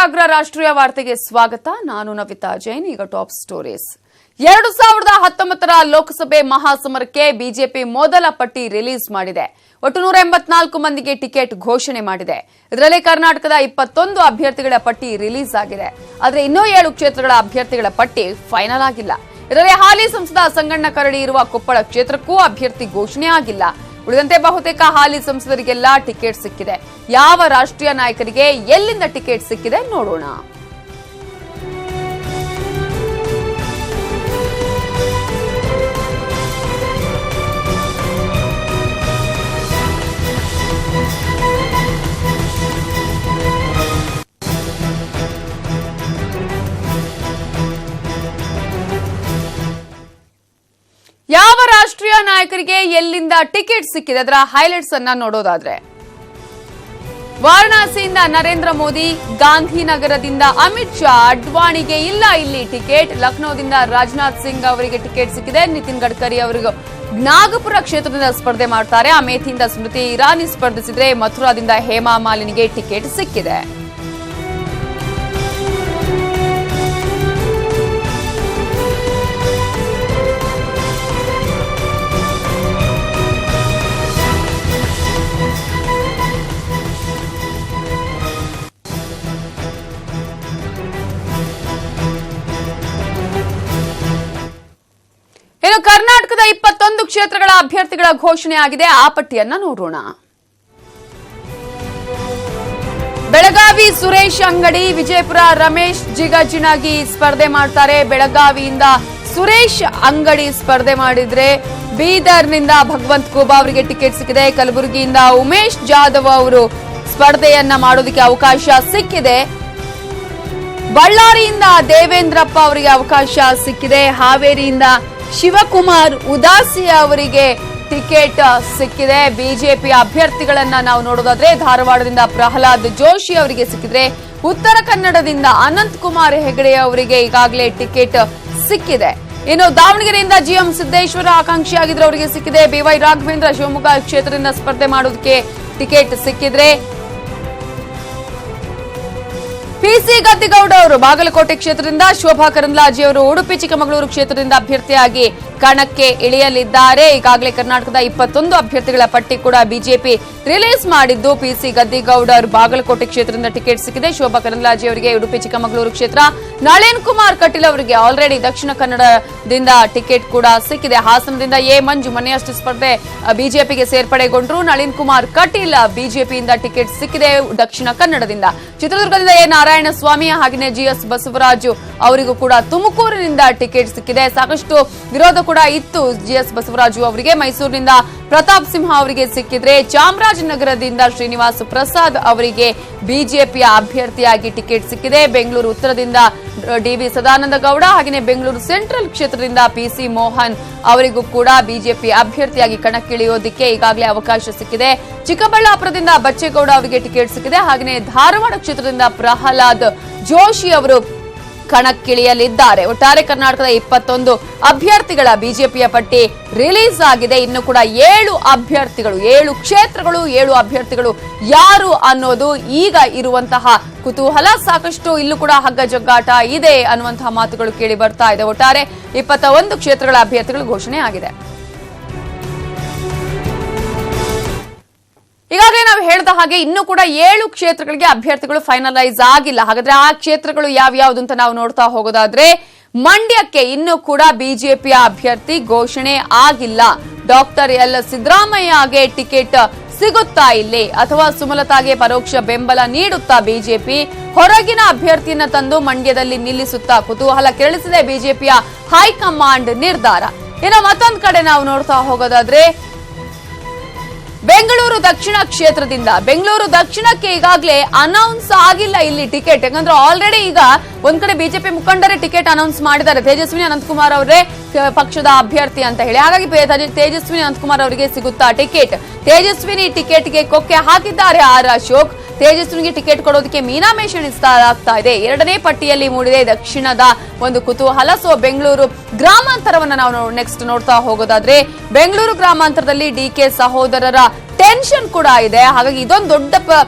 ಅಗ್ರ ರಾಷ್ಟ್ರೀಯ ವಾರ್ತೆಗೆ ಸ್ವಾಗತ. ನಾನು ನವಿತಾ ಜೈನ್. ಈಗ ಟಾಪ್ ಸ್ಟೋರೀಸ್. 2019ರ ಲೋಕಸಭೆ ಮಹಾಸಮರಕ್ಕೆ ಬಿಜೆಪಿ ಮೊದಲ ಪಟ್ಟಿ ರಿಲೀಸ್ ಮಾಡಿದೆ. ಒಟ್ಟು 184 ಮಂದಿಗೆ ಟಿಕೆಟ್ ಘೋಷಣೆ ಮಾಡಿದೆ. ಇದರಲ್ಲಿ ಕರ್ನಾಟಕದ 21 ಅಭ್ಯರ್ಥಿಗಳ ಪಟ್ಟಿ ರಿಲೀಸ್ ಆಗಿದೆ. ಆದರೆ ಇನ್ನೂ 7 ಕ್ಷೇತ್ರಗಳ ಅಭ್ಯರ್ಥಿಗಳ ಪಟ್ಟಿ ಫೈನಲ್ ಆಗಿಲ್ಲ. ಇದರಲ್ಲಿ ಹಾಲಿ ಸಂಸದ ಸಂಗಣ್ಣ ಕರಡಿ ಇರುವ ಕೊಪ್ಪಳ ಕ್ಷೇತ್ರಕ್ಕೂ ಅಭ್ಯರ್ಥಿ ಘೋಷಣೆ ಆಗಿಲ್ಲ. ಉಳಿದಂತೆ ಬಹುತೇಕ ಹಾಲಿ ಸಂಸದರಿಗೆಲ್ಲ ಟಿಕೆಟ್ ಸಿಕ್ಕಿದೆ. ಯಾವ ರಾಷ್ಟ್ರೀಯ ನಾಯಕರಿಗೆ ಎಲ್ಲಿಂದ ಟಿಕೆಟ್ ಸಿಕ್ಕಿದೆ ನೋಡೋಣ. ಯಾವ ರಾಷ್ಟ್ರೀಯ ನಾಯಕರಿಗೆ ಎಲ್ಲಿಂದ ಟಿಕೆಟ್ ಸಿಕ್ಕಿದೆ ಅದರ ಹೈಲೈಟ್ಸ್ ಅನ್ನ ನೋಡೋದಾದ್ರೆ, ವಾರಣಾಸಿಯಿಂದ ನರೇಂದ್ರ ಮೋದಿ, ಗಾಂಧಿನಗರದಿಂದ ಅಮಿತ್ ಶಾ, ಅಡ್ವಾಣಿಗೆ ಇಲ್ಲ ಇಲ್ಲಿ ಟಿಕೆಟ್. ಲಕ್ನೋದಿಂದ ರಾಜನಾಥ್ ಸಿಂಗ್ ಅವರಿಗೆ ಟಿಕೆಟ್ ಸಿಕ್ಕಿದೆ. ನಿತಿನ್ ಗಡ್ಕರಿ ಅವರಿಗೆ ನಾಗಪುರ ಕ್ಷೇತ್ರದಿಂದ ಸ್ಪರ್ಧೆ ಮಾಡ್ತಾರೆ. ಅಮೇಥಿಯಿಂದ ಸ್ಮೃತಿ ಇರಾನಿ ಸ್ಪರ್ಧಿಸಿದ್ರೆ ಮಥುರಾದಿಂದ ಹೇಮಾ ಮಾಲಿನಿಗೆ ಟಿಕೆಟ್ ಸಿಕ್ಕಿದೆ. ಇನ್ನು ಕರ್ನಾಟಕದ 21 ಕ್ಷೇತ್ರಗಳ ಅಭ್ಯರ್ಥಿಗಳ ಘೋಷಣೆ ಆಗಿದೆ. ಆ ಪಟ್ಟಿಯನ್ನ ನೋಡೋಣ. ಬೆಳಗಾವಿ ಸುರೇಶ್ ಅಂಗಡಿ, ವಿಜಯಪುರ ರಮೇಶ್ ಜಿಗಜಿಣಗಿ ಸ್ಪರ್ಧೆ ಮಾಡ್ತಾರೆ. ಬೆಳಗಾವಿಯಿಂದ ಸುರೇಶ್ ಅಂಗಡಿ ಸ್ಪರ್ಧೆ ಮಾಡಿದ್ರೆ ಬೀದರ್ನಿಂದ ಭಗವಂತ್ ಖೂಬಾ ಅವರಿಗೆ ಟಿಕೆಟ್ ಸಿಕ್ಕಿದೆ. ಕಲಬುರಗಿಯಿಂದ ಉಮೇಶ್ ಜಾಧವ್ ಅವರು ಸ್ಪರ್ಧೆಯನ್ನ ಮಾಡೋದಕ್ಕೆ ಅವಕಾಶ ಸಿಕ್ಕಿದೆ. ಬಳ್ಳಾರಿಯಿಂದ ದೇವೇಂದ್ರಪ್ಪ ಅವರಿಗೆ ಅವಕಾಶ ಸಿಕ್ಕಿದೆ. ಹಾವೇರಿಯಿಂದ ಶಿವಕುಮಾರ್ ಉದಾಸಿ ಅವರಿಗೆ ಟಿಕೆಟ್ ಸಿಕ್ಕಿದೆ. ಬಿಜೆಪಿ ಅಭ್ಯರ್ಥಿಗಳನ್ನ ನಾವು ನೋಡೋದಾದ್ರೆ ಧಾರವಾಡದಿಂದ ಪ್ರಹ್ಲಾದ್ ಜೋಶಿ ಅವರಿಗೆ ಸಿಕ್ಕಿದ್ರೆ, ಉತ್ತರ ಕನ್ನಡದಿಂದ ಅನಂತ್ ಕುಮಾರ್ ಹೆಗಡೆ ಅವರಿಗೆ ಈಗಾಗಲೇ ಟಿಕೆಟ್ ಸಿಕ್ಕಿದೆ. ಇನ್ನು ದಾವಣಗೆರೆಯಿಂದ ಜಿಎಂ ಸಿದ್ದೇಶ್ವರ ಆಕಾಂಕ್ಷಿಯಾಗಿದ್ರೆ ಅವರಿಗೆ ಸಿಕ್ಕಿದೆ. ಬಿವೈ ರಾಘವೇಂದ್ರ ಶಿವಮೊಗ್ಗ ಕ್ಷೇತ್ರದಿಂದ ಸ್ಪರ್ಧೆ ಮಾಡೋದಕ್ಕೆ ಟಿಕೆಟ್ ಸಿಕ್ಕಿದ್ರೆ, ಪಿಸಿ ಗದ್ದಿಗೌಡ ಅವರು ಬಾಗಲಕೋಟೆ ಕ್ಷೇತ್ರದಿಂದ, ಶೋಭಾ ಕರಂದ್ಲಾಜೆ ಅವರು ಉಡುಪಿ ಚಿಕ್ಕಮಗಳೂರು ಕ್ಷೇತ್ರದಿಂದ ಅಭ್ಯರ್ಥಿಯಾಗಿ ಕಣಕ್ಕೆ ಇಳಿಯಲಿದ್ದಾರೆ. ಈಗಾಗಲೇ ಕರ್ನಾಟಕದ 21 ಅಭ್ಯರ್ಥಿಗಳ ಪಟ್ಟಿ ಕೂಡ ಬಿಜೆಪಿ ರಿಲೀಸ್ ಮಾಡಿದ್ದು, ಪಿಸಿ ಗದ್ದಿಗೌಡ ಅವರು ಬಾಗಲಕೋಟೆ ಕ್ಷೇತ್ರದಿಂದ ಟಿಕೆಟ್ ಸಿಕ್ಕಿದೆ. ಶೋಭಾ ಕರಂದ್ಲಾಜೆ ಅವರಿಗೆ ಉಡುಪಿ ಚಿಕ್ಕಮಗಳೂರು ಕ್ಷೇತ್ರ, ನಳಿನ್ ಕುಮಾರ್ ಕಟೀಲ್ ಅವರಿಗೆ ಆಲ್ರೆಡಿ ದಕ್ಷಿಣ ಕನ್ನಡದಿಂದ ಟಿಕೆಟ್ ಕೂಡ ಸಿಕ್ಕಿದೆ. ಹಾಸನದಿಂದ ಎ ಮಂಜು ಮನೆಯಷ್ಟು ಸ್ಪರ್ಧೆ ಬಿಜೆಪಿಗೆ ಸೇರ್ಪಡೆಗೊಂಡರು. ನಳಿನ್ ಕುಮಾರ್ ಕಟೀಲ್ ಬಿಜೆಪಿಯಿಂದ ಟಿಕೆಟ್ ಸಿಕ್ಕಿದೆ ದಕ್ಷಿಣ ಕನ್ನಡದಿಂದ. ಚಿತ್ರದುರ್ಗದಿಂದ ಎ ನಾರಾಯಣ ಸ್ವಾಮಿ ಹಾಗೆಯೇ ಜಿಎಸ್ ಬಸವರಾಜು ಅವರಿಗೂ ಕೂಡ ತುಮಕೂರಿನಿಂದ ಟಿಕೆಟ್ ಸಿಕ್ಕಿದೆ. ಸಾಕಷ್ಟು ವಿರೋಧ ಕೂಡ ಇತ್ತು ಜಿಎಸ್ ಬಸವರಾಜು ಅವರಿಗೆ. ಮೈಸೂರಿನಿಂದ ಪ್ರತಾಪ್ ಸಿಂಹ ಅವರಿಗೆ ಸಿಕ್ಕಿದ್ರೆ, ಚಾಮರಾಜನಗರದಿಂದ ಶ್ರೀನಿವಾಸ್ ಪ್ರಸಾದ್ ಅವರಿಗೆ ಬಿಜೆಪಿಯ ಅಭ್ಯರ್ಥಿಯಾಗಿ ಟಿಕೆಟ್ ಸಿಕ್ಕಿದೆ. ಬೆಂಗಳೂರು ಉತ್ತರದಿಂದ ಡಿವಿ ಸದಾನಂದ ಗೌಡ ಹಾಗೆಯೇ ಬೆಂಗಳೂರು ಸೆಂಟ್ರಲ್ ಕ್ಷೇತ್ರದಿಂದ ಪಿಸಿ ಮೋಹನ್ ಅವರಿಗೂ ಕೂಡ ಬಿಜೆಪಿ ಅಭ್ಯರ್ಥಿಯಾಗಿ ಕಣಕ್ಕಿಳಿಯೋದಕ್ಕೆ ಈಗಾಗಲೇ ಅವಕಾಶ ಸಿಕ್ಕಿದೆ. ಚಿಕ್ಕಬಳ್ಳಾಪುರದಿಂದ ಬಚ್ಚೇಗೌಡ ಅವರಿಗೆ ಟಿಕೆಟ್ ಸಿಕ್ಕಿದೆ. ಹಾಗೆಯೇ ಧಾರವಾಡ ಕ್ಷೇತ್ರದಿಂದ ಪ್ರಹ್ಲಾದ್ ಜೋಶಿ ಅವರು ಕಣಕ್ಕಿಳಿಯಲಿದ್ದಾರೆ. ಒಟ್ಟಾರೆ ಕರ್ನಾಟಕದ 21 ಅಭ್ಯರ್ಥಿಗಳ ಬಿಜೆಪಿಯ ಪಟ್ಟಿ ರಿಲೀಸ್ ಆಗಿದೆ. ಇನ್ನು ಕೂಡ 7 ಅಭ್ಯರ್ಥಿಗಳು, 7 ಕ್ಷೇತ್ರಗಳು, 7 ಅಭ್ಯರ್ಥಿಗಳು ಯಾರು ಅನ್ನೋದು ಈಗ ಇರುವಂತಹ ಕುತೂಹಲ. ಸಾಕಷ್ಟು ಇಲ್ಲೂ ಕೂಡ ಹಗ್ಗ ಜಗ್ಗಾಟ ಇದೆ ಅನ್ನುವಂತಹ ಮಾತುಗಳು ಕೇಳಿ ಬರ್ತಾ ಇದೆ. ಒಟ್ಟಾರೆ 21 ಕ್ಷೇತ್ರಗಳ ಅಭ್ಯರ್ಥಿಗಳು ಘೋಷಣೆ ಆಗಿದೆ. ಈಗಾಗಲೇ ನಾವು ಹೇಳಿದ ಹಾಗೆ ಇನ್ನೂ ಕೂಡ 7 ಕ್ಷೇತ್ರಗಳಿಗೆ ಅಭ್ಯರ್ಥಿಗಳು ಫೈನಲೈಸ್ ಆಗಿಲ್ಲ. ಹಾಗಾದ್ರೆ ಆ ಕ್ಷೇತ್ರಗಳು ಯಾವ್ಯಾವ್ದು ಅಂತ ನಾವು ನೋಡ್ತಾ ಹೋಗೋದಾದ್ರೆ, ಮಂಡ್ಯಕ್ಕೆ ಇನ್ನೂ ಕೂಡ ಬಿಜೆಪಿಯ ಅಭ್ಯರ್ಥಿ ಘೋಷಣೆ ಆಗಿಲ್ಲ. ಡಾಕ್ಟರ್ ಎಲ್ ಸಿದ್ದರಾಮಯ್ಯಗೆ ಟಿಕೆಟ್ ಸಿಗುತ್ತಾ ಇಲ್ಲಿ ಅಥವಾ ಸುಮಲತಾಗೆ ಪರೋಕ್ಷ ಬೆಂಬಲ ನೀಡುತ್ತಾ ಬಿಜೆಪಿ? ಹೊರಗಿನ ಅಭ್ಯರ್ಥಿಯನ್ನ ತಂದು ಮಂಡ್ಯದಲ್ಲಿ ನಿಲ್ಲಿಸುತ್ತಾ? ಕುತೂಹಲ ಕೆರಳಿಸಿದೆ ಬಿಜೆಪಿಯ ಹೈಕಮಾಂಡ್ ನಿರ್ಧಾರ. ಇನ್ನು ಮತ್ತೊಂದು ಕಡೆ ನಾವು ನೋಡ್ತಾ ಹೋಗೋದಾದ್ರೆ, ಬೆಂಗಳೂರು ದಕ್ಷಿಣ ಕ್ಷೇತ್ರದಿಂದ ಬೆಂಗಳೂರು ದಕ್ಷಿಣಕ್ಕೆ ಈಗಾಗಲೇ ಅನೌನ್ಸ್ ಆಗಿಲ್ಲ ಇಲ್ಲಿ ಟಿಕೆಟ್. ಯಾಕಂದ್ರೆ ಆಲ್ರೆಡಿ ಈಗ ಒಂದ್ ಕಡೆ ಬಿಜೆಪಿ ಮುಖಂಡರೇ ಟಿಕೆಟ್ ಅನೌನ್ಸ್ ಮಾಡಿದ್ದಾರೆ. ತೇಜಸ್ವಿನಿ ಅನಂತಕುಮಾರ್ ಅವರೇ ಪಕ್ಷದ ಅಭ್ಯರ್ಥಿ ಅಂತ ಹೇಳಿ. ಹಾಗಾಗಿ ತೇಜಸ್ವಿನಿ ಅನಂತಕುಮಾರ್ ಅವರಿಗೆ ಸಿಗುತ್ತಾ ಟಿಕೆಟ್? ತೇಜಸ್ವಿನಿ ಟಿಕೆಟ್ಗೆ ಕೊಕ್ಕೆ ಹಾಕಿದ್ದಾರೆ ಆರ್ ಅಶೋಕ್. ತೇಜಸ್ವಿನಿಗೆ ಟಿಕೆಟ್ ಕೊಡೋದಕ್ಕೆ ಮೀನಾಮೇಷ ಎಣಿಸಲಾಗ್ತಾ ಇದೆ. 2ನೇ ಪಟ್ಟಿಯಲ್ಲಿ ಮೂಡಿದೆ ದಕ್ಷಿಣದ ಒಂದು ಕುತೂಹಲ. ಸೊ ಬೆಂಗಳೂರು ಗ್ರಾಮಾಂತರವನ್ನ ನಾವು ನೆಕ್ಸ್ಟ್ ನೋಡ್ತಾ ಹೋಗೋದಾದ್ರೆ, ಬೆಂಗಳೂರು ಗ್ರಾಮಾಂತರದಲ್ಲಿ ಡಿಕೆ ಸಹೋದರರ ಟೆನ್ಷನ್ ಕೂಡ ಇದೆ. ಹಾಗಾಗಿ ಇದೊಂದು ದೊಡ್ಡ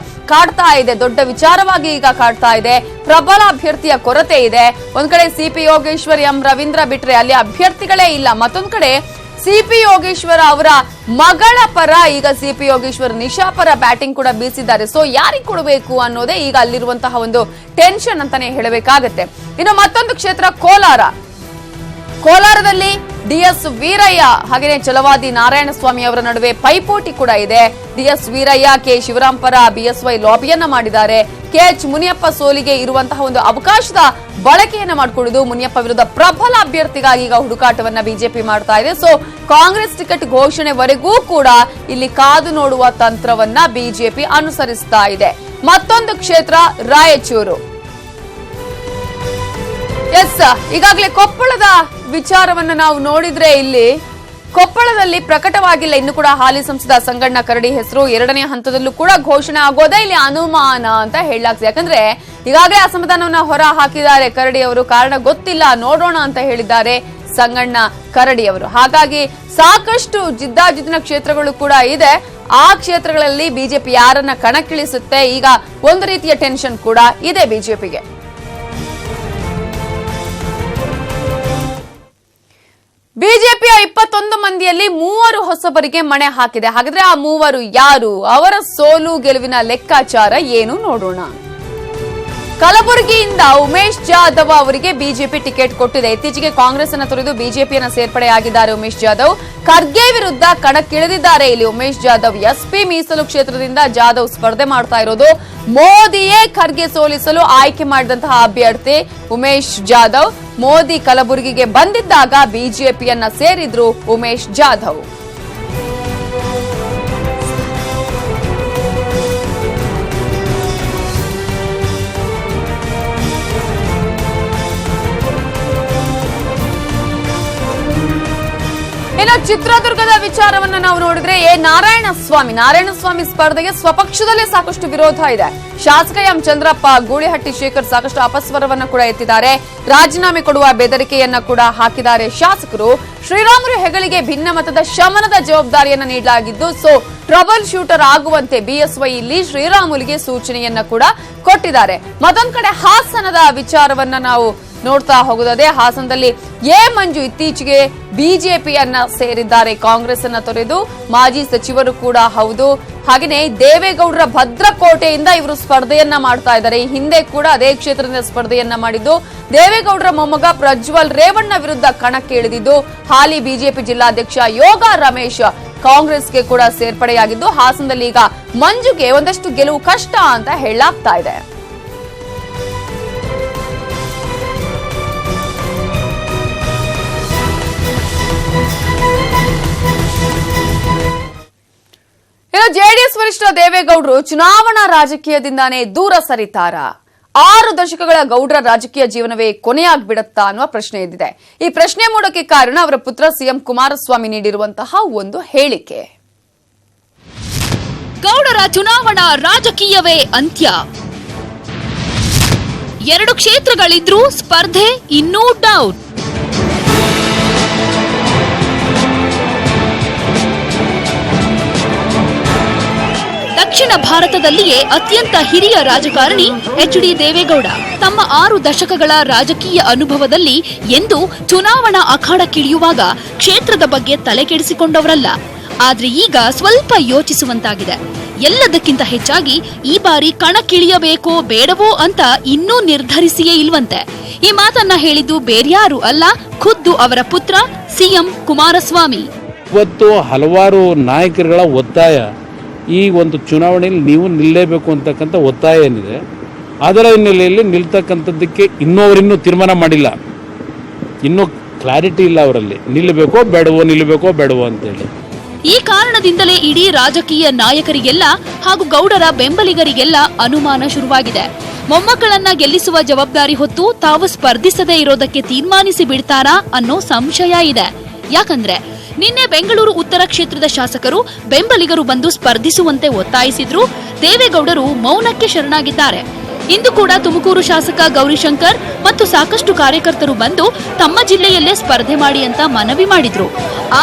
ಕಾಡ್ತಾ ಇದೆ, ದೊಡ್ಡ ವಿಚಾರವಾಗಿ ಈಗ ಕಾಡ್ತಾ ಇದೆ. ಪ್ರಬಲ ಅಭ್ಯರ್ಥಿಯ ಕೊರತೆ ಇದೆ. ಒಂದ್ ಕಡೆ ಸಿಪಿ ಯೋಗೇಶ್ವರ್, ಎಂ ರವೀಂದ್ರ ಬಿಟ್ರೆ ಅಲ್ಲಿ ಅಭ್ಯರ್ಥಿಗಳೇ ಇಲ್ಲ. ಮತ್ತೊಂದ್ ಕಡೆ ಸಿಪಿ ಯೋಗೇಶ್ವರ ಅವರ ಮಗಳ ಪರ ಈಗ ಸಿಪಿ ಯೋಗೇಶ್ವರ್ ನಿಶಾ ಪರ ಬ್ಯಾಟಿಂಗ್ ಕೂಡ ಬೀಸಿದ್ದಾರೆ. ಸೊ ಯಾರಿಗೆ ಕೊಡಬೇಕು ಅನ್ನೋದೇ ಈಗ ಅಲ್ಲಿರುವಂತಹ ಒಂದು ಟೆನ್ಷನ್ ಅಂತಾನೆ ಹೇಳಬೇಕಾಗತ್ತೆ. ಇನ್ನು ಮತ್ತೊಂದು ಕ್ಷೇತ್ರ ಕೋಲಾರದಲ್ಲಿ ಡಿಎಸ್ ವೀರಯ್ಯ ಹಾಗೆಯೇ ಛಲವಾದಿ ನಾರಾಯಣಸ್ವಾಮಿ ಅವರ ನಡುವೆ ಪೈಪೋಟಿ ಕೂಡ ಇದೆ. ಡಿಎಸ್ ವೀರಯ್ಯ ಕೆ ಶಿವರಾಂ ಪರ ಬಿಎಸ್ವೈ ಲಾಬಿಯನ್ನ ಮಾಡಿದ್ದಾರೆ. ಕೆಎಚ್ ಮುನಿಯಪ್ಪ ಸೋಲಿಗೆ ಇರುವಂತಹ ಒಂದು ಅವಕಾಶದ ಬಳಕೆಯನ್ನ ಮಾಡಿಕೊಳ್ಳುವುದು ಮುನಿಯಪ್ಪ ವಿರುದ್ಧ ಪ್ರಬಲ ಅಭ್ಯರ್ಥಿಗಾಗಿ ಈಗ ಹುಡುಕಾಟವನ್ನ ಬಿಜೆಪಿ ಮಾಡ್ತಾ ಇದೆ. ಸೊ ಕಾಂಗ್ರೆಸ್ ಟಿಕೆಟ್ ಘೋಷಣೆವರೆಗೂ ಕೂಡ ಇಲ್ಲಿ ಕಾದು ನೋಡುವ ತಂತ್ರವನ್ನ ಬಿಜೆಪಿ ಅನುಸರಿಸ್ತಾ ಇದೆ. ಮತ್ತೊಂದು ಕ್ಷೇತ್ರ ರಾಯಚೂರು. ಎಸ್, ಈಗಾಗಲೇ ಕೊಪ್ಪಳದ ವಿಚಾರವನ್ನು ನಾವು ನೋಡಿದ್ರೆ ಇಲ್ಲಿ ಕೊಪ್ಪಳದಲ್ಲಿ ಪ್ರಕಟವಾಗಿಲ್ಲ ಇನ್ನು ಕೂಡ ಹಾಲಿ ಸಂಸದ ಸಂಗಣ್ಣ ಕರಡಿ ಹೆಸರು. 2ನೇ ಹಂತದಲ್ಲೂ ಕೂಡ ಘೋಷಣೆ ಆಗೋದೇ ಇಲ್ಲಿ ಅನುಮಾನ ಅಂತ ಹೇಳಲಾಗ್ತದೆ. ಯಾಕಂದ್ರೆ ಈಗಾಗಲೇ ಅಸಮಾಧಾನವನ್ನ ಹೊರ ಹಾಕಿದ್ದಾರೆ ಕರಡಿ ಅವರು. ಕಾರಣ ಗೊತ್ತಿಲ್ಲ, ನೋಡೋಣ ಅಂತ ಹೇಳಿದ್ದಾರೆ ಸಂಗಣ್ಣ ಕರಡಿ ಅವರು. ಹಾಗಾಗಿ ಸಾಕಷ್ಟು ಜಿದ್ದಾಜಿದ್ದಿನ ಕ್ಷೇತ್ರಗಳು ಕೂಡ ಇದೆ. ಆ ಕ್ಷೇತ್ರಗಳಲ್ಲಿ ಬಿಜೆಪಿ ಯಾರನ್ನ ಕಣಕ್ಕಿಳಿಸುತ್ತೆ, ಈಗ ಒಂದು ರೀತಿಯ ಟೆನ್ಷನ್ ಕೂಡ ಇದೆ ಬಿಜೆಪಿಗೆ. ಬಿಜೆಪಿಯ 21 ಮಂದಿಯಲ್ಲಿ 3 ಹೊಸಬರಿಗೆ ಮಣೆ ಹಾಕಿದೆ. ಹಾಗಾದ್ರೆ ಆ 3 ಯಾರು? ಅವರ ಸೋಲು ಗೆಲುವಿನ ಲೆಕ್ಕಾಚಾರ ಏನು ನೋಡೋಣ. ಕಲಬುರಗಿಯಿಂದ ಉಮೇಶ್ ಜಾಧವ್ ಅವರಿಗೆ ಬಿಜೆಪಿ ಟಿಕೆಟ್ ಕೊಟ್ಟಿದೆ. ಇತ್ತೀಚೆಗೆ ಕಾಂಗ್ರೆಸ್ ಅನ್ನು ತೊರೆದು ಬಿಜೆಪಿಯನ್ನು ಸೇರ್ಪಡೆಯಾಗಿದ್ದಾರೆ ಉಮೇಶ್ ಜಾಧವ್. ಖರ್ಗೆ ವಿರುದ್ಧ ಕಣಕ್ಕಿಳಿದಿದ್ದಾರೆ ಇಲ್ಲಿ ಉಮೇಶ್ ಜಾಧವ್. ಎಸ್ಪಿ ಮೀಸಲು ಕ್ಷೇತ್ರದಿಂದ ಜಾಧವ್ ಸ್ಪರ್ಧೆ ಮಾಡ್ತಾ ಇರೋದು. ಮೋದಿಯೇ ಖರ್ಗೆ ಸೋಲಿಸಲು ಆಯ್ಕೆ ಮಾಡಿದಂತಹ ಅಭ್ಯರ್ಥಿ ಉಮೇಶ್ ಜಾಧವ್. ಮೋದಿ ಕಲಬುರಗಿಗೆ ಬಂದಿದ್ದಾಗ ಬಿಜೆಪಿಯನ್ನ ಸೇರಿದ್ರು ಉಮೇಶ್ ಜಾಧವ್. ಇನ್ನು ಚಿತ್ರದುರ್ಗದ ವಿಚಾರವನ್ನ ನಾವು ನೋಡಿದ್ರೆ ನಾರಾಯಣಸ್ವಾಮಿ ಸ್ಪರ್ಧೆಗೆ ಸ್ವಪಕ್ಷದಲ್ಲೇ ಸಾಕಷ್ಟು ವಿರೋಧ ಇದೆ. ಶಾಸಕ ಎಂ ಚಂದ್ರಪ್ಪ, ಗೂಳಿಹಟ್ಟಿ ಶೇಖರ್ ಸಾಕಷ್ಟು ಅಪಸ್ವರವನ್ನ ಕೂಡ ಎತ್ತಿದ್ದಾರೆ. ರಾಜೀನಾಮೆ ಕೊಡುವ ಬೆದರಿಕೆಯನ್ನ ಕೂಡ ಹಾಕಿದ್ದಾರೆ ಶಾಸಕರು. ಶ್ರೀರಾಮುಲು ಹೆಗಲಿಗೆ ಭಿನ್ನಮತದ ಶಮನದ ಜವಾಬ್ದಾರಿಯನ್ನ ನೀಡಲಾಗಿದ್ದು, ಸೊ ಟ್ರಬಲ್ ಶೂಟರ್ ಆಗುವಂತೆ ಬಿಎಸ್ವೈ ಇಲ್ಲಿ ಶ್ರೀರಾಮುಲುಗೆ ಸೂಚನೆಯನ್ನ ಕೂಡ ಕೊಟ್ಟಿದ್ದಾರೆ. ಮತ್ತೊಂದ್ ಕಡೆ ಹಾಸನದ ವಿಚಾರವನ್ನ ನಾವು ನೋಡ್ತಾ ಹೋಗುತ್ತದೆ. ಹಾಸನದಲ್ಲಿ ಎ ಮಂಜು ಇತ್ತೀಚೆಗೆ ಬಿಜೆಪಿಯನ್ನ ಸೇರಿದ್ದಾರೆ. ಕಾಂಗ್ರೆಸ್ ಅನ್ನ ತೊರೆದು ಮಾಜಿ ಸಚಿವರು ಕೂಡ ಹೌದು. ಹಾಗೆಯೇ ದೇವೇಗೌಡರ ಭದ್ರಕೋಟೆಯಿಂದ ಇವರು ಸ್ಪರ್ಧೆಯನ್ನ ಮಾಡ್ತಾ ಇದ್ದಾರೆ. ಈ ಹಿಂದೆ ಕೂಡ ಅದೇ ಕ್ಷೇತ್ರದಿಂದ ಸ್ಪರ್ಧೆಯನ್ನ ಮಾಡಿದ್ದು ದೇವೇಗೌಡರ ಮೊಮ್ಮಗ ಪ್ರಜ್ವಲ್ ರೇವಣ್ಣ ವಿರುದ್ಧ ಕಣಕ್ಕೆ ಇಳಿದಿದ್ದು ಹಾಲಿ ಬಿಜೆಪಿ ಜಿಲ್ಲಾಧ್ಯಕ್ಷ ಯೋಗ ರಮೇಶ್ ಕಾಂಗ್ರೆಸ್ಗೆ ಕೂಡ ಸೇರ್ಪಡೆಯಾಗಿದ್ದು ಹಾಸನದಲ್ಲಿ ಈಗ ಮಂಜುಗೆ ಒಂದಷ್ಟು ಗೆಲುವು ಕಷ್ಟ ಅಂತ ಹೇಳಲಾಗ್ತಾ ಇದೆ. ಜೆಡಿಎಸ್ ವರಿಷ್ಠ ದೇವೇಗೌಡರು ಚುನಾವಣಾ ರಾಜಕೀಯದಿಂದಾನೇ ದೂರ ಸರಿತಾರ? 6 ದಶಕಗಳ ಗೌಡ್ರ ರಾಜಕೀಯ ಜೀವನವೇ ಕೊನೆಯಾಗ್ಬಿಡತ್ತಾ ಅನ್ನುವ ಪ್ರಶ್ನೆ ಎದ್ದಿದೆ. ಈ ಪ್ರಶ್ನೆ ಮೂಡಕ್ಕೆ ಕಾರಣ ಅವರ ಪುತ್ರ ಸಿಎಂ ಕುಮಾರಸ್ವಾಮಿ ನೀಡಿರುವಂತಹ ಒಂದು ಹೇಳಿಕೆ. ಗೌಡರ ಚುನಾವಣಾ ರಾಜಕೀಯವೇ ಅಂತ್ಯ. 2 ಕ್ಷೇತ್ರಗಳಿದ್ರೂ ಸ್ಪರ್ಧೆ ಇನ್ನೂ ಡೌಟ್. ದಕ್ಷಿಣ ಭಾರತದಲ್ಲಿಯೇ ಅತ್ಯಂತ ಹಿರಿಯ ರಾಜಕಾರಣಿ ಎಚ್.ಡಿ. ದೇವೇಗೌಡ ತಮ್ಮ 6 ದಶಕಗಳ ರಾಜಕೀಯ ಅನುಭವದಲ್ಲಿ ಎಂದೂ ಚುನಾವಣಾ ಅಖಾಡಕ್ಕಿಳಿಯುವಾಗ ಕ್ಷೇತ್ರದ ಬಗ್ಗೆ ತಲೆ ಕೆಡಿಸಿಕೊಂಡವರಲ್ಲ. ಆದ್ರೆ ಈಗ ಸ್ವಲ್ಪ ಯೋಚಿಸುವಂತಾಗಿದೆ. ಎಲ್ಲದಕ್ಕಿಂತ ಹೆಚ್ಚಾಗಿ ಈ ಬಾರಿ ಕಣಕ್ಕಿಳಿಯಬೇಕೋ ಬೇಡವೋ ಅಂತ ಇನ್ನೂ ನಿರ್ಧರಿಸಿಯೇ ಇಲ್ವಂತೆ. ಈ ಮಾತನ್ನ ಹೇಳಿದ್ದು ಬೇರ್ಯಾರು ಅಲ್ಲ, ಖುದ್ದು ಅವರ ಪುತ್ರ ಸಿಎಂ ಕುಮಾರಸ್ವಾಮಿ. ಇವತ್ತು ಹಲವಾರು ನಾಯಕರುಗಳ ಒತ್ತಾಯ, ಈ ಒಂದು ಚುನಾವಣೆಯಲ್ಲಿ ನೀವು ನಿಲ್ಲೇಬೇಕು ಅಂತಕ್ಕಂಥ ಒತ್ತಾಯ ಏನಿದೆ, ಅದರ ಹಿನ್ನೆಲೆಯಲ್ಲಿ ನಿಲ್ತಕ್ಕಂಥದ್ದಕ್ಕೆ ಅವರಿನ್ನೂ ತೀರ್ಮಾನ ಮಾಡಿಲ್ಲ. ಇನ್ನೂ ಕ್ಲಾರಿಟಿ ಇಲ್ಲ ಅವರಲ್ಲಿ, ನಿಲ್ಲಬೇಕೋ ಬೇಡವೋ ಅಂತೇಳಿ. ಈ ಕಾರಣದಿಂದಲೇ ಇಡೀ ರಾಜಕೀಯ ನಾಯಕರಿಗೆಲ್ಲ ಹಾಗೂ ಗೌಡರ ಬೆಂಬಲಿಗರಿಗೆಲ್ಲ ಅನುಮಾನ ಶುರುವಾಗಿದೆ. ಮೊಮ್ಮಕ್ಕಳನ್ನ ಗೆಲ್ಲಿಸುವ ಜವಾಬ್ದಾರಿ ಹೊತ್ತು ತಾವು ಸ್ಪರ್ಧಿಸದೇ ಇರೋದಕ್ಕೆ ತೀರ್ಮಾನಿಸಿ ಬಿಡ್ತಾರಾ ಅನ್ನೋ ಸಂಶಯ ಇದೆ. ಯಾಕಂದ್ರೆ ನಿನ್ನೆ ಬೆಂಗಳೂರು ಉತ್ತರ ಕ್ಷೇತ್ರದ ಶಾಸಕರು ಬೆಂಬಲಿಗರು ಬಂದು ಸ್ಪರ್ಧಿಸುವಂತೆ ಒತ್ತಾಯಿಸಿದ್ರು. ದೇವೇಗೌಡರು ಮೌನಕ್ಕೆ ಶರಣಾಗಿದ್ದಾರೆ. ಇಂದು ಕೂಡ ತುಮಕೂರು ಶಾಸಕ ಗೌರಿಶಂಕರ್ ಮತ್ತು ಸಾಕಷ್ಟು ಕಾರ್ಯಕರ್ತರು ಬಂದು ತಮ್ಮ ಜಿಲ್ಲೆಯಲ್ಲೇ ಸ್ಪರ್ಧೆ ಮಾಡಿ ಅಂತ ಮನವಿ ಮಾಡಿದ್ರು.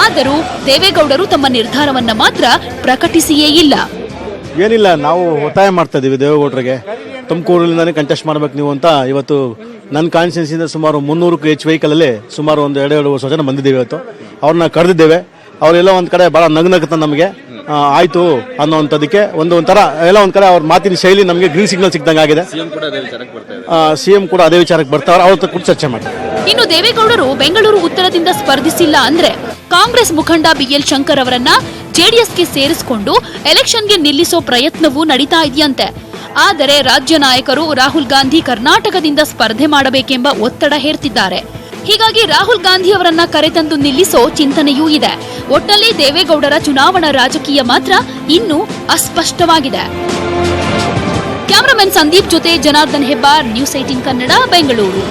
ಆದರೂ ದೇವೇಗೌಡರು ತಮ್ಮ ನಿರ್ಧಾರವನ್ನ ಮಾತ್ರ ಪ್ರಕಟಿಸಿಯೇ ಇಲ್ಲ. ಏನಿಲ್ಲ, ನಾವು ಒತ್ತಾಯ ಮಾಡ್ತಾ ಇದೀವಿ ದೇವೇಗೌಡರಿಗೆ. ತುಮಕೂರಿನಿಂದಾನೇ ಕಂಟೆಸ್ಟ್ ಮಾಡ್ಬೇಕು ನೀವು ಅಂತ ಇವತ್ತು ನನ್ನ ಕಾನ್ಸ್ಟಿಟ್ಯೂನ್ಸಿಯಿಂದ ಸುಮಾರು 300ಕ್ಕೂ ಹೆಚ್ಚು ವೆಹಿಕಲಲ್ಲಿ ಸುಮಾರು ಒಂದು 2 ವರ್ಷ ಜನ ಬಂದಿದ್ದೇವೆ. ಇವತ್ತು ಅವ್ರನ್ನ ಕರೆದಿದ್ದೇವೆ. ಅವರೆಲ್ಲ ಒಂದು ಕಡೆ ಭಾಳ ನಗ್ನಗ್ತ ನಮಗೆ ಆಯಿತು ಅನ್ನೋವಂಥದ್ದಕ್ಕೆ ಒಂಥರ ಎಲ್ಲ ಒಂದು ಕಡೆ ಅವ್ರ ಮಾತಿನ ಶೈಲಿ ನಮಗೆ ಗ್ರೀನ್ ಸಿಗ್ನಲ್ ಸಿಕ್ದಂಗೆ ಆಗಿದೆ. ಸಿಎಂ ಕೂಡ ಅದೇ ವಿಚಾರಕ್ಕೆ ಬರ್ತಾರೆ, ಅವ್ರ ಕೂಡ ಚರ್ಚೆ ಮಾಡ್ತಾರೆ. ಇನ್ನು ದೇವೇಗೌಡರು ಬೆಂಗಳೂರು ಉತ್ತರದಿಂದ ಸ್ಪರ್ಧಿಸಿಲ್ಲ ಅಂದ್ರೆ ಕಾಂಗ್ರೆಸ್ ಮುಖಂಡ ಬಿಎಲ್ ಶಂಕರ್ ಅವರನ್ನ ಜೆಡಿಎಸ್ಗೆ ಸೇರಿಸಿಕೊಂಡು ಎಲೆಕ್ಷನ್ಗೆ ನಿಲ್ಲಿಸೋ ಪ್ರಯತ್ನವೂ ನಡೀತಾ ಇದೆಯಂತೆ. ಆದರೆ ರಾಜ್ಯ ನಾಯಕರು ರಾಹುಲ್ ಗಾಂಧಿ ಕರ್ನಾಟಕದಿಂದ ಸ್ಪರ್ಧೆ ಮಾಡಬೇಕೆಂಬ ಒತ್ತಡ ಹೇರ್ತಿದ್ದಾರೆ. ಹೀಗಾಗಿ ರಾಹುಲ್ ಗಾಂಧಿ ಅವರನ್ನ ಕರೆತಂದು ನಿಲ್ಲಿಸೋ ಚಿಂತನೆಯೂ ಇದೆ. ಒಟ್ಟಲ್ಲಿ ದೇವೇಗೌಡರ ಚುನಾವಣಾ ರಾಜಕೀಯ ಮಾತ್ರ ಇನ್ನೂ ಅಸ್ಪಷ್ಟವಾಗಿದೆ. ಕ್ಯಾಮರಾಮನ್ ಸಂದೀಪ್ ಜೊತೆ ಜನಾರ್ದನ್ ಹೆಬ್ಬಾರ್, ನ್ಯೂಸ್ 18 ಕನ್ನಡ, ಬೆಂಗಳೂರು.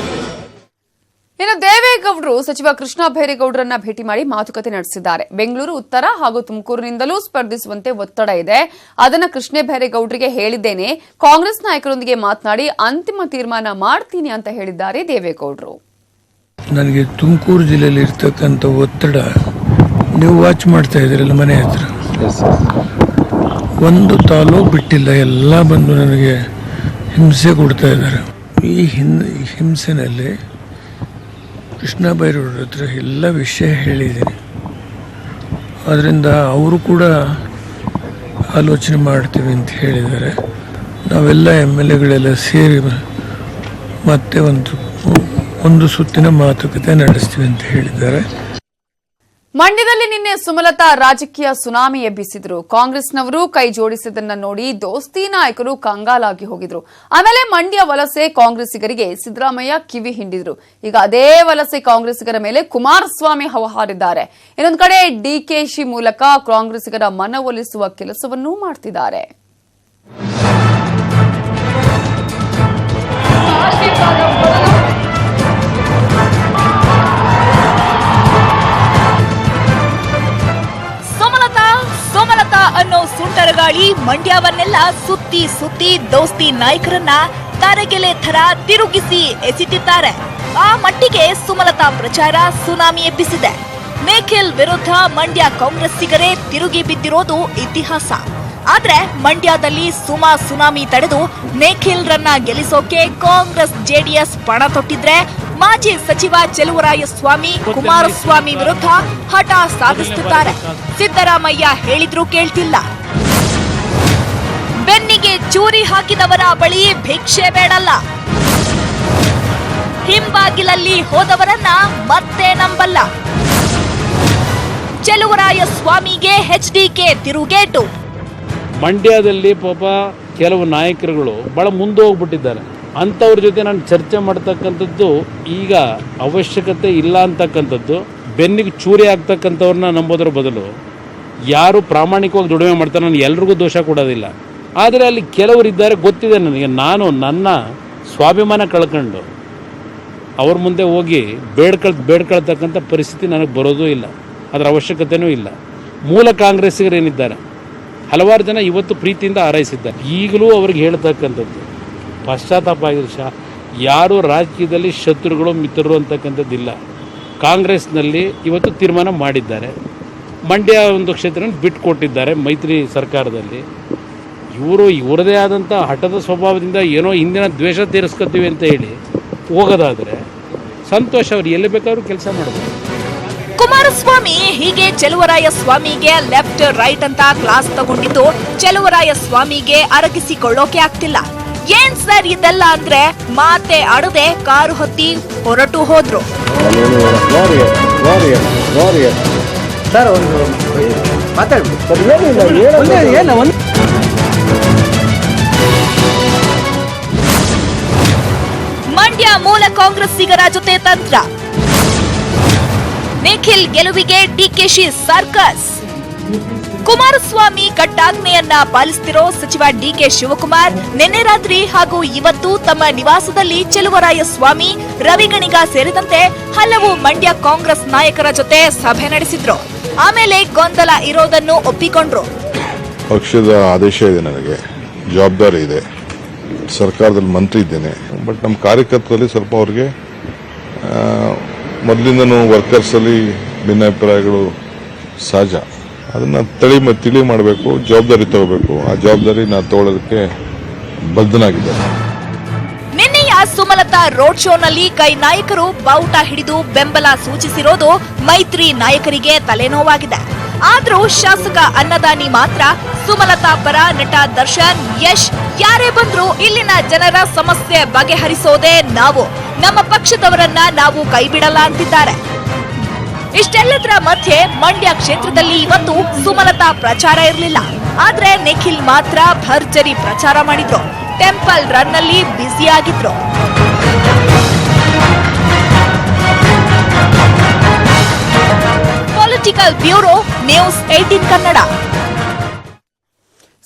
ಇನ್ನು ದೇವೇಗೌಡರು ಸಚಿವ ಕೃಷ್ಣ ಬೈರೇಗೌಡರನ್ನ ಭೇಟಿ ಮಾಡಿ ಮಾತುಕತೆ ನಡೆಸಿದ್ದಾರೆ. ಬೆಂಗಳೂರು ಉತ್ತರ ಹಾಗೂ ತುಮಕೂರಿನಿಂದಲೂ ಸ್ಪರ್ಧಿಸುವಂತೆ ಒತ್ತಡ ಇದೆ. ಅದನ್ನ ಕೃಷ್ಣ ಬೈರೇಗೌಡರಿಗೆ ಹೇಳಿದ್ದೇನೆ. ಕಾಂಗ್ರೆಸ್ ನಾಯಕರೊಂದಿಗೆ ಮಾತನಾಡಿ ಅಂತಿಮ ತೀರ್ಮಾನ ಮಾಡ್ತೀನಿ ಅಂತ ಹೇಳಿದ್ದಾರೆ ದೇವೇಗೌಡರು. ನನಗೆ ತುಮಕೂರು ಜಿಲ್ಲೆಯಲ್ಲಿ ಇರ್ತಕ್ಕಂಥ ಒತ್ತಡ ನೀವು ವಾಚ್ ಮಾಡ್ತಾ ಇದ್ದೀರಲ್ಲ ಮನೆ ಹತ್ರ, ಒಂದು ತಾಲೂಕು ಬಿಟ್ಟಿಲ್ಲ, ಎಲ್ಲ ಬಂದು ನನಗೆ ಹಿಂಸೆ ಕೊಡ್ತಾ ಇದ್ದಾರೆ. ಈ ಹಿಂಸೆನಲ್ಲಿ ಕೃಷ್ಣ ಬೈರೇಗೌಡರ ಹತ್ರ ಎಲ್ಲ ವಿಷಯ ಹೇಳಿದ್ದೀನಿ. ಅದರಿಂದ ಅವರು ಕೂಡ ಆಲೋಚನೆ ಮಾಡ್ತೀವಿ ಅಂತ ಹೇಳಿದ್ದಾರೆ. ನಾವೆಲ್ಲ MLAಗಳೆಲ್ಲ ಸೇರಿ ಮತ್ತೆ ಒಂದು ಸುತ್ತಿನ ಮಾತುಕತೆ ನಡೆಸ್ತೀವಿ ಅಂತ ಹೇಳಿದ್ದಾರೆ. ಮಂಡ್ಯದಲ್ಲಿ ನಿನ್ನೆ ಸುಮಲತಾ ರಾಜಕೀಯ ಸುನಾಮಿ ಎಬ್ಬಿಸಿದ್ರು. ಕಾಂಗ್ರೆಸ್ನವರು ಕೈ ಜೋಡಿಸಿದ್ದನ್ನ ನೋಡಿ ದೋಸ್ತಿ ನಾಯಕರು ಕಂಗಾಲಾಗಿ ಹೋಗಿದ್ರು. ಆಮೇಲೆ ಮಂಡ್ಯ ವಲಸೆ ಕಾಂಗ್ರೆಸ್ಸಿಗರಿಗೆ ಸಿದ್ದರಾಮಯ್ಯ ಕಿವಿ ಹಿಂಡಿದ್ರು. ಈಗ ಅದೇ ವಲಸೆ ಕಾಂಗ್ರೆಸ್ಸಿಗರ ಮೇಲೆ ಕುಮಾರಸ್ವಾಮಿ ಹವಹಾರಿದ್ದಾರೆ. ಇನ್ನೊಂದು ಕಡೆ ಡಿಕೆಶಿ ಮೂಲಕ ಕಾಂಗ್ರೆಸ್ಸಿಗರ ಮನವೊಲಿಸುವ ಕೆಲಸವನ್ನೂ ಮಾಡ್ತಿದ್ದಾರೆ. ಸೋಮಲತಾ ಅನ್ನೋ ಸುಂಟರಗಾಳಿ ಮಂಡ್ಯವನ್ನೆಲ್ಲ ಸುತ್ತಿ ದೋಸ್ತಿ ನಾಯಕರನ್ನ ತರಗೆಲೆ ಥರ ತಿರುಗಿಸಿ ಎಸೆತಿದ್ದಾರೆ. ಆ ಮಟ್ಟಿಗೆ ಸುಮಲತಾ ಪ್ರಚಾರ ಸುನಾಮಿ ಎಬ್ಬಿಸಿದೆ. ನಿಖಿಲ್ ವಿರುದ್ಧ ಮಂಡ್ಯ ಕಾಂಗ್ರೆಸ್ಸಿಗರೇ ತಿರುಗಿ ಬಿದ್ದಿರೋದು ಇತಿಹಾಸ. ಆದ್ರೆ ಮಂಡ್ಯದಲ್ಲಿ ಸುನಾಮಿ ತಡೆದು ನಿಖಿಲ್ರನ್ನ ಗೆಲ್ಲಿಸೋಕೆ ಕಾಂಗ್ರೆಸ್ ಜೆಡಿಎಸ್ ಪಣ ತೊಟ್ಟಿದ್ರೆ ಮಾಜಿ ಸಚಿವ ಚೆಲುವರಾಯಸ್ವಾಮಿ ಕುಮಾರಸ್ವಾಮಿ ವಿರುದ್ಧ ಹಠ ಸಾಧಿಸುತ್ತಿದ್ದಾರೆ. ಸಿದ್ದರಾಮಯ್ಯ ಹೇಳಿದ್ರೂ ಕೇಳ್ತಿಲ್ಲ. ಬೆನ್ನಿಗೆ ಚೂರಿ ಹಾಕಿದವರ ಬಳಿ ಭಿಕ್ಷೆ ಬೇಡಲ್ಲ. ಹಿಂಬಾಗಿಲಲ್ಲಿ ಹೋದವರನ್ನ ಮತ್ತೆ ನಂಬಲ್ಲ. ಚೆಲುವರಾಯಸ್ವಾಮಿಗೆ HDK ತಿರುಗೇಟು. ಮಂಡ್ಯದಲ್ಲಿ ಪಾಪ ಕೆಲವು ನಾಯಕರುಗಳು ಬಹಳ ಮುಂದೆ ಹೋಗ್ಬಿಟ್ಟಿದ್ದಾರೆ. ಅಂಥವ್ರ ಜೊತೆ ನಾನು ಚರ್ಚೆ ಮಾಡ್ತಕ್ಕಂಥದ್ದು ಈಗ ಅವಶ್ಯಕತೆ ಇಲ್ಲ ಅಂತಕ್ಕಂಥದ್ದು. ಬೆನ್ನಿಗೆ ಚೂರಿ ಆಗ್ತಕ್ಕಂಥವ್ರನ್ನ ನಂಬೋದ್ರ ಬದಲು ಯಾರು ಪ್ರಾಮಾಣಿಕವಾಗಿ ದುಡಿಮೆ ಮಾಡ್ತಾರೆ, ನಾನು ಎಲ್ರಿಗೂ ದೋಷ ಕೊಡೋದಿಲ್ಲ. ಆದರೆ ಅಲ್ಲಿ ಕೆಲವರಿದ್ದಾರೆ, ಗೊತ್ತಿದೆ ನನಗೆ. ನಾನು ನನ್ನ ಸ್ವಾಭಿಮಾನ ಕಳ್ಕೊಂಡು ಅವ್ರ ಮುಂದೆ ಹೋಗಿ ಬೇಡ್ಕೊಳ್ತಕ್ಕಂಥ ಪರಿಸ್ಥಿತಿ ನನಗೆ ಬರೋದೂ ಇಲ್ಲ, ಅದರ ಅವಶ್ಯಕತೆಯೂ ಇಲ್ಲ. ಮೂಲ ಕಾಂಗ್ರೆಸ್ಸಿಗರೇನಿದ್ದಾರೆ ಹಲವಾರು ಜನ ಇವತ್ತು ಪ್ರೀತಿಯಿಂದ ಹಾರೈಸಿದ್ದಾರೆ. ಈಗಲೂ ಅವ್ರಿಗೆ ಹೇಳ್ತಕ್ಕಂಥದ್ದು ಪಶ್ಚಾತ್ತಾಪ ಆಗಿದೆ. ಯಾರು ರಾಜಕೀಯದಲ್ಲಿ ಶತ್ರುಗಳು ಮಿತ್ರರು ಅಂತಕ್ಕಂಥದ್ದಿಲ್ಲ. ಕಾಂಗ್ರೆಸ್ನಲ್ಲಿ ಇವತ್ತು ತೀರ್ಮಾನ ಮಾಡಿದ್ದಾರೆ. ಮಂಡ್ಯ ಒಂದು ಕ್ಷೇತ್ರ ಬಿಟ್ಟುಕೊಟ್ಟಿದ್ದಾರೆ ಮೈತ್ರಿ ಸರ್ಕಾರದಲ್ಲಿ. ಇವರು ಇವರದೇ ಆದಂಥ ಹಠದ ಸ್ವಭಾವದಿಂದ ಏನೋ ಹಿಂದಿನ ದ್ವೇಷ ತೀರಿಸ್ಕೊತೀವಿ ಅಂತ ಹೇಳಿ ಹೋಗೋದಾದರೆ ಸಂತೋಷ. ಅವ್ರು ಎಲ್ಲಿ ಬೇಕಾದ್ರೂ ಕೆಲಸ ಮಾಡಬಹುದು. ಕುಮಾರಸ್ವಾಮಿ ಹೀಗೆ ಚೆಲುವರಾಯಸ್ವಾಮಿಗೆ ಲೆಫ್ಟ್ ರೈಟ್ ಅಂತ ಕ್ಲಾಸ್ ತಗೊಂಡಿದ್ದು ಚೆಲುವರಾಯಸ್ವಾಮಿಗೆ ಅರಗಿಸಿಕೊಳ್ಳೋಕೆ ಆಗ್ತಿಲ್ಲ. ಏನ್ ಸರ್ ಇದೆಲ್ಲ ಅಂದ್ರೆ ಮಾತೆ ಆಡದೆ ಕಾರು ಹತ್ತಿ ಹೊರಟು ಹೋದ್ರು. ಮಂಡ್ಯ ಮೂಲ ಕಾಂಗ್ರೆಸ್ಸಿಗರ ಜೊತೆ ತಂತ್ರ. ನಿಖಿಲ್ ಗೆಲುವಿಗೆ ಡಿಕೆಶಿ ಸರ್ಕಸ್. ಕುಮಾರಸ್ವಾಮಿ ಕಟ್ಟಾಜ್ಞೆಯನ್ನ ಪಾಲಿಸುತ್ತಿರೋ ಸಚಿವ ಡಿಕೆ ಶಿವಕುಮಾರ್ ನಿನ್ನೆ ರಾತ್ರಿ ಹಾಗೂ ಇವತ್ತು ತಮ್ಮ ನಿವಾಸದಲ್ಲಿ ಚೆಲುವರಾಯಸ್ವಾಮಿ, ರವಿಗಣಿಗ ಸೇರಿದಂತೆ ಹಲವು ಮಂಡ್ಯ ಕಾಂಗ್ರೆಸ್ ನಾಯಕರ ಜೊತೆ ಸಭೆ ನಡೆಸಿದ್ರು. ಆಮೇಲೆ ಗೊಂದಲ ಇರೋದನ್ನು ಒಪ್ಪಿಕೊಂಡ್ರು. ಪಕ್ಷದ ಆದೇಶ ಇದೆ, ನನಗೆ ಜವಾಬ್ದಾರಿ ಇದೆ, ಸರ್ಕಾರದಲ್ಲಿ ಮಂತ್ರಿ ಇದ್ದೇನೆ. ಬಟ್ ನಮ್ಮ ಕಾರ್ಯಕರ್ತರಲ್ಲಿ ಸ್ವಲ್ಪ ಅವ್ರಿಗೆ ಮೊದಲಿಂದನೂ ವರ್ಕರ್ಸಲ್ಲಿ ಭಿನ್ನಾಭಿಪ್ರಾಯಗಳು ಸಹಜ. ಅದನ್ನು ತಿಳಿ ಮಾಡಬೇಕು, ಜವಾಬ್ದಾರಿ ತಗೋಬೇಕು. ಆ ಜವಾಬ್ದಾರಿ ನಾನು ತಗೊಳ್ಳೋದಕ್ಕೆ ಬದ್ಧನಾಗಿದ್ದೇನೆ. ಸುಮಲತಾ ರೋಡ್ ಶೋನಲ್ಲಿ ಕೈ ನಾಯಕರು ಬಾವುಟ ಹಿಡಿದು ಬೆಂಬಲ ಸೂಚಿಸಿರೋದು ಮೈತ್ರಿ ನಾಯಕರಿಗೆ ತಲೆನೋವಾಗಿದೆ. ಆದ್ರೂ ಶಾಸಕ ಅನ್ನದಾನಿ ಮಾತ್ರ ಸುಮಲತಾ ಪರ ನಟ ದರ್ಶನ್, ಯಶ್ ಯಾರೇ ಬಂದ್ರೂ ಇಲ್ಲಿನ ಜನರ ಸಮಸ್ಯೆ ಬಗೆಹರಿಸೋದೇ ನಾವು, ನಮ್ಮ ಪಕ್ಷದವರನ್ನ ನಾವು ಕೈಬಿಡಲ್ಲ ಅಂತಿದ್ದಾರೆ. ಇಷ್ಟೆಲ್ಲದರ ಮಧ್ಯೆ ಮಂಡ್ಯ ಕ್ಷೇತ್ರದಲ್ಲಿ ಇವತ್ತು ಸುಮಲತಾ ಪ್ರಚಾರ ಇರಲಿಲ್ಲ. ಆದ್ರೆ ನಿಖಿಲ್ ಮಾತ್ರ ಭರ್ಜರಿ ಪ್ರಚಾರ ಮಾಡಿದ್ರು. ಟೆಂಪಲ್ ರನ್ ನಲ್ಲಿ ಬ್ಯುಸಿಯಾಗಿದ್ರು. Political bureau, news 18 Kannada.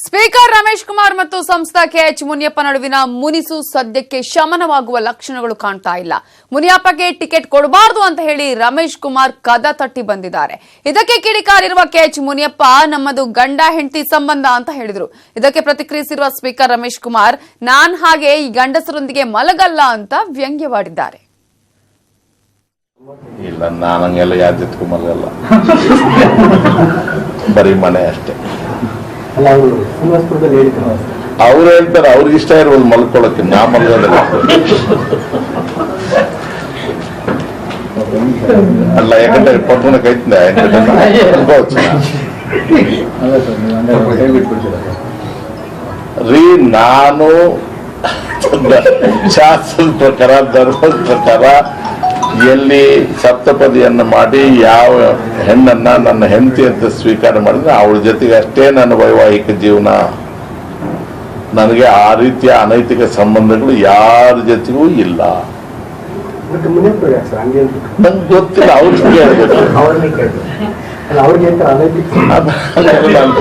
Speaker Ramesh Kumar ಮತ್ತು ಸಂಸದ ಕೆಎಚ್ ಮುನಿಯಪ್ಪ ನಡುವಿನ ಮುನಿಸು ಸದ್ಯಕ್ಕೆ ಶಮನವಾಗುವ ಲಕ್ಷಣಗಳು ಕಾಣ್ತಾ ಇಲ್ಲ. ಮುನಿಯಪ್ಪಗೆ ಟಿಕೆಟ್ ಕೊಡಬಾರದು ಅಂತ ಹೇಳಿ ರಮೇಶ್ ಕುಮಾರ್ ಕದ ತಟ್ಟಿ ಬಂದಿದ್ದಾರೆ. ಇದಕ್ಕೆ ಕಿಡಿಕಾರಿರುವ ಕೆಎಚ್ ಮುನಿಯಪ್ಪ ನಮ್ಮದು ಗಂಡ ಹೆಂಡತಿ ಸಂಬಂಧ ಅಂತ ಹೇಳಿದ್ರು. ಇದಕ್ಕೆ ಪ್ರತಿಕ್ರಿಯಿಸಿರುವ ಸ್ಪೀಕರ್ ರಮೇಶ್ ಕುಮಾರ್, ನಾನ್ ಹಾಗೆ ಈ ಗಂಡಸರೊಂದಿಗೆ ಮಲಗಲ್ಲ ಅಂತ ವ್ಯಂಗ್ಯವಾಡಿದ್ದಾರೆ. ಇಲ್ಲ, ನಾನಂಗೆಲ್ಲ ಯಾರ ಜೊತೆಗೂ ಮಲಗಲ್ಲ, ಬರೀ ಮನೆ ಅಷ್ಟೇ. ಅವ್ರು ಹೇಳ್ತಾರೆ ಅವ್ರಿಗೆ ಇಷ್ಟ ಇರ್ಬೋದು ಮಲ್ಕೊಳಕ್ಕೆ, ನಾ ಮಲ್ಗೋದಿಲ್ಲ. ಅಲ್ಲ, ಯಾಕಂದ್ರೆ ಪದ್ಮನ ಕೈತಿಂದ ರೀ, ನಾನು ಶಾಸ್ತ್ರದ ಪ್ರಕಾರ, ಧರ್ಮದ ಪ್ರಕಾರ ಎಲ್ಲಿ ಸಪ್ತಪದಿಯನ್ನು ಮಾಡಿ ಯಾವ ಹೆಣ್ಣನ್ನ ನನ್ನ ಹೆಂಡತಿ ಅಂತ ಸ್ವೀಕಾರ ಮಾಡಿದ್ರೆ ಅವಳ ಜೊತೆಗೆ ಅಷ್ಟೇ ನನ್ನ ವೈವಾಹಿಕ ಜೀವನ. ನನಗೆ ಆ ರೀತಿಯ ಅನೈತಿಕ ಸಂಬಂಧಗಳು ಯಾರ ಜೊತೆಗೂ ಇಲ್ಲ. ನಂಗೆ ಗೊತ್ತಿಲ್ಲ, ಅವ್ರಿಗೆ ನಾನು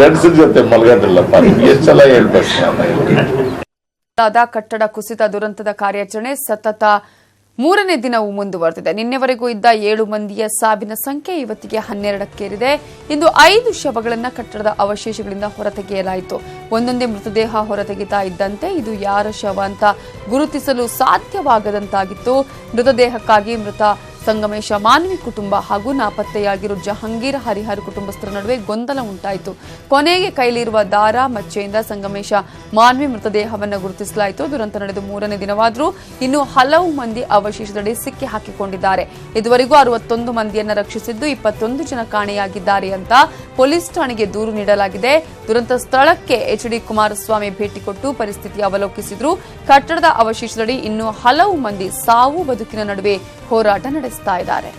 ಗಂಡಸರ ಜೊತೆ ಮಲಗೋದಿಲ್ಲಪ್ಪ. ಎಷ್ಟು ಸಲ ಹೇಳ್ಬೇಕು ನಾನು. ಕಟ್ಟಡ ಕುಸಿತ ದುರಂತದ ಕಾರ್ಯಾಚರಣೆ ಸತತ 3ನೇ ದಿನವೂ ಮುಂದುವರೆದಿದೆ. ನಿನ್ನೆವರೆಗೂ ಇದ್ದ 7 ಮಂದಿಯ ಸಾವಿನ ಸಂಖ್ಯೆ ಇವತ್ತಿಗೆ 12ಕ್ಕೇರಿದೆ. ಇಂದು 5 ಶವಗಳನ್ನು ಕಟ್ಟಡದ ಅವಶೇಷಗಳಿಂದ ಹೊರತೆಗೆಯಲಾಯಿತು. ಒಂದೊಂದೇ ಮೃತದೇಹ ಹೊರತೆಗೆತಾ ಇದ್ದಂತೆ ಇದು ಯಾರ ಶವ ಅಂತ ಗುರುತಿಸಲು ಸಾಧ್ಯವಾಗದಂತಾಗಿತ್ತು. ಮೃತದೇಹಕ್ಕಾಗಿ ಮೃತ ಸಂಗಮೇಶ ಮಾನ್ವಿ ಕುಟುಂಬ ಹಾಗೂ ನಾಪತ್ತೆಯಾಗಿರೋ ಜಹಂಗೀರ್ ಹರಿಹರ್ ಕುಟುಂಬಸ್ಥರ ನಡುವೆ ಗೊಂದಲ ಉಂಟಾಯಿತು. ಕೊನೆಗೆ ಕೈಲಿರುವ ದಾರ ಮಚ್ಚೆಯಿಂದ ಸಂಗಮೇಶ ಮಾನ್ವಿ ಮೃತದೇಹವನ್ನು ಗುರುತಿಸಲಾಯಿತು. ದುರಂತ ನಡೆದು 3ನೇ ದಿನವಾದರೂ ಇನ್ನೂ ಹಲವು ಮಂದಿ ಅವಶೇಷದಡಿ ಸಿಕ್ಕಿ ಹಾಕಿಕೊಂಡಿದ್ದಾರೆ. ಇದುವರೆಗೂ 61 ಮಂದಿಯನ್ನು ರಕ್ಷಿಸಿದ್ದು 21 ಜನ ಕಾಣೆಯಾಗಿದ್ದಾರೆ ಅಂತ ಪೊಲೀಸ್ ಠಾಣೆಗೆ ದೂರು ನೀಡಲಾಗಿದೆ. ದುರಂತ ಸ್ಥಳಕ್ಕೆ ಎಚ್ಡಿ ಕುಮಾರಸ್ವಾಮಿ ಭೇಟಿ ಕೊಟ್ಟು ಪರಿಸ್ಥಿತಿ ಅವಲೋಕಿಸಿದ್ರು. ಕಟ್ಟಡದ ಅವಶೇಷದಡಿ ಇನ್ನೂ ಹಲವು ಮಂದಿ ಸಾವು ಬದುಕಿನ ನಡುವೆ ಹೋರಾಟ ನಡೆಸ್ತಾ ಇದ್ದಾರೆ.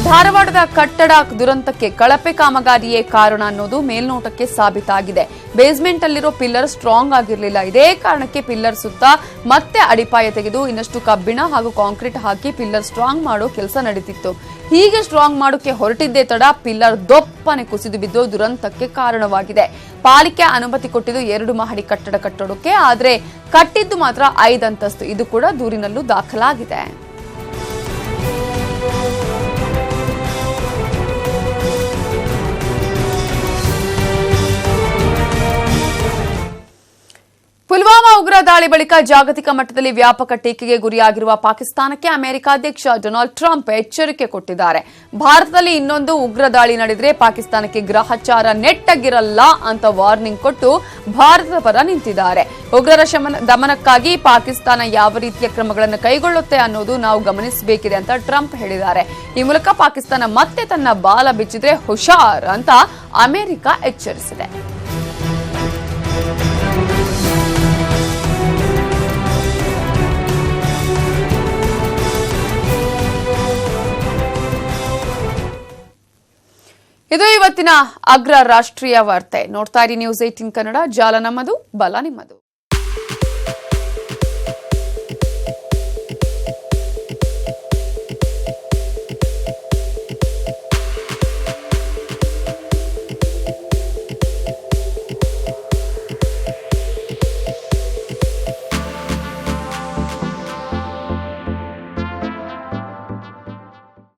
ಧಾರವಾಡದ ಕಟ್ಟಡ ದುರಂತಕ್ಕೆ ಕಳಪೆ ಕಾಮಗಾರಿಯೇ ಕಾರಣ ಅನ್ನೋದು ಮೇಲ್ನೋಟಕ್ಕೆ ಸಾಬೀತಾಗಿದೆ. ಬೇಸ್ಮೆಂಟ್ ಅಲ್ಲಿರೋ ಪಿಲ್ಲರ್ ಸ್ಟ್ರಾಂಗ್ ಆಗಿರಲಿಲ್ಲ. ಇದೇ ಕಾರಣಕ್ಕೆ ಪಿಲ್ಲರ್ ಸುತ್ತ ಮತ್ತೆ ಅಡಿಪಾಯ ತೆಗೆದು ಇನ್ನಷ್ಟು ಕಬ್ಬಿಣ ಹಾಗೂ ಕಾಂಕ್ರೀಟ್ ಹಾಕಿ ಪಿಲ್ಲರ್ ಸ್ಟ್ರಾಂಗ್ ಮಾಡೋ ಕೆಲಸ ನಡೀತಿತ್ತು. ಹೀಗೆ ಸ್ಟ್ರಾಂಗ್ ಮಾಡೋಕೆ ಹೊರಟಿದ್ದೇ ತಡ ಪಿಲ್ಲರ್ ದೊಪ್ಪನೆ ಕುಸಿದು ಬಿದ್ದು ದುರಂತಕ್ಕೆ ಕಾರಣವಾಗಿದೆ. ಪಾಲಿಕೆ ಅನುಮತಿ ಕೊಟ್ಟಿದ್ದು 2 ಮಹಡಿ ಕಟ್ಟಡ ಕಟ್ಟೋದಕ್ಕೆ, ಆದರೆ ಕಟ್ಟಿದ್ದು ಮಾತ್ರ 5 ಅಂತಸ್ತು. ಇದು ಕೂಡ ದೂರಿನಲ್ಲೂ ದಾಖಲಾಗಿದೆ. ಪುಲ್ವಾಮಾ ಉಗ್ರ ದಾಳಿ ಬಳಿಕ ಜಾಗತಿಕ ಮಟ್ಟದಲ್ಲಿ ವ್ಯಾಪಕ ಟೀಕೆಗೆ ಗುರಿಯಾಗಿರುವ ಪಾಕಿಸ್ತಾನಕ್ಕೆ ಅಮೆರಿಕ ಅಧ್ಯಕ್ಷ ಡೊನಾಲ್ಡ್ ಟ್ರಂಪ್ ಎಚ್ಚರಿಕೆ ಕೊಟ್ಟಿದ್ದಾರೆ. ಭಾರತದಲ್ಲಿ ಇನ್ನೊಂದು ಉಗ್ರ ದಾಳಿ ನಡೆದರೆ ಪಾಕಿಸ್ತಾನಕ್ಕೆ ಗ್ರಹಚಾರ ನೆಟ್ಟಗಿರಲ್ಲ ಅಂತ ವಾರ್ನಿಂಗ್ ಕೊಟ್ಟು ಭಾರತದ ಪರ ನಿಂತಿದ್ದಾರೆ. ಉಗ್ರರ ದಮನಕ್ಕಾಗಿ ಪಾಕಿಸ್ತಾನ ಯಾವ ರೀತಿಯ ಕ್ರಮಗಳನ್ನು ಕೈಗೊಳ್ಳುತ್ತೆ ಅನ್ನೋದು ನಾವು ಗಮನಿಸಬೇಕಿದೆ ಅಂತ ಟ್ರಂಪ್ ಹೇಳಿದ್ದಾರೆ. ಈ ಮೂಲಕ ಪಾಕಿಸ್ತಾನ ಮತ್ತೆ ತನ್ನ ಬಾಲ ಬಿಚ್ಚಿದ್ರೆ ಹುಷಾರ್ ಅಂತ ಅಮೆರಿಕ ಎಚ್ಚರಿಸಿದೆ. ಇದು ಇವತ್ತಿನ ಅಗ್ರ ರಾಷ್ಟ್ರೀಯ ವಾರ್ತೆ. ನೋಡ್ತಾ ಇರಿ ನ್ಯೂಸ್ 18 ಕನ್ನಡ. ಜಾಲ ನಮ್ಮದು, ಬಲ ನಿಮ್ಮದು.